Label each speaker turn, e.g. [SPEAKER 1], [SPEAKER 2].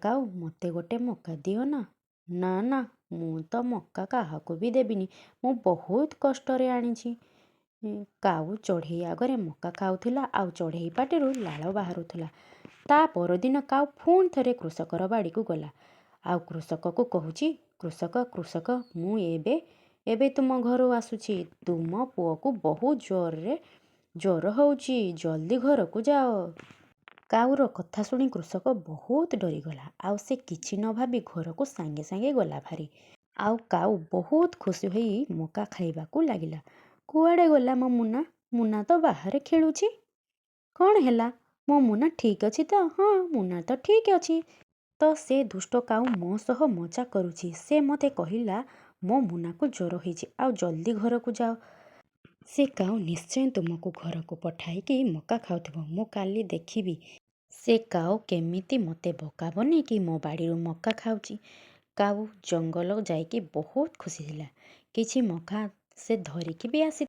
[SPEAKER 1] କାଉ ମୋତେ ଗୋଟେ ମକା ଦିଅ ନା। ନା ନା, ମୁଁ ତ ମକା କାହାକୁ ବି ଦେବିନି, ମୁଁ ବହୁତ କଷ୍ଟରେ ଆଣିଛି। କାଉ ଚଢ଼େଇ ଆଗରେ ମକା ଖାଉଥିଲା ଆଉ ଚଢ଼େଇ ପାଟିରୁ ଲାଳ ବାହାରୁଥିଲା। ତା ପରଦିନ କାଉ ପୁଣି ଥରେ କୃଷକର ବାଡ଼ିକୁ ଗଲା ଆଉ କୃଷକକୁ କହୁଛି, କୃଷକ କୃଷକ, ମୁଁ ଏବେ ତୁମ ଘରୁ ଆସୁଛି। ତୁମ ପୁଅକୁ ବହୁତ ଜ୍ୱର ହେଉଛି, ଜଲ୍ଦି ଘରକୁ ଯାଅ। କାଉର କଥା ଶୁଣି କୃଷକ ବହୁତ ଡରିଗଲା ଆଉ ସେ କିଛି ନ ଭାବି ଘରକୁ ସାଙ୍ଗେ ସାଙ୍ଗେ ଗଲା ଭାରି। ଆଉ କାଉ ବହୁତ ଖୁସି ହୋଇ ମକା ଖାଇବାକୁ ଲାଗିଲା। କୁଆଡ଼େ ଗଲା ମୋ ମୁନା? ମୁନା ତ ବାହାରେ ଖେଳୁଛି। କ'ଣ ହେଲା? ମୋ ମୁନା ଠିକ୍ ଅଛି ତ? ହଁ, ମୁନା ତ ଠିକ୍ ଅଛି। ତ ସେ ଦୁଷ୍ଟ କାଉ ମୋ ସହ ମଜା କରୁଛି। ସେ ମୋତେ କହିଲା ମୋ ମୁନାକୁ ଜ୍ୱର ହେଇଛି ଆଉ ଜଲ୍ଦି ଘରକୁ ଯାଅ। ସେ କାଉ ନିଶ୍ଚୟ ତୁମକୁ ଘରକୁ ପଠାଇକି ମକା ଖାଉଥିବ। ମୁଁ କାଲି ଦେଖିବି ସେ କାଉ କେମିତି ମୋତେ ବୋକା ବନେଇକି ମୋ ବାଡ଼ିରୁ ମକା ଖାଉଛି। କାଉ ଜଙ୍ଗଲ ଯାଇକି ବହୁତ ଖୁସି ଥିଲା। କିଛି ମକା ସେ ଧରିକି ବି ଆସି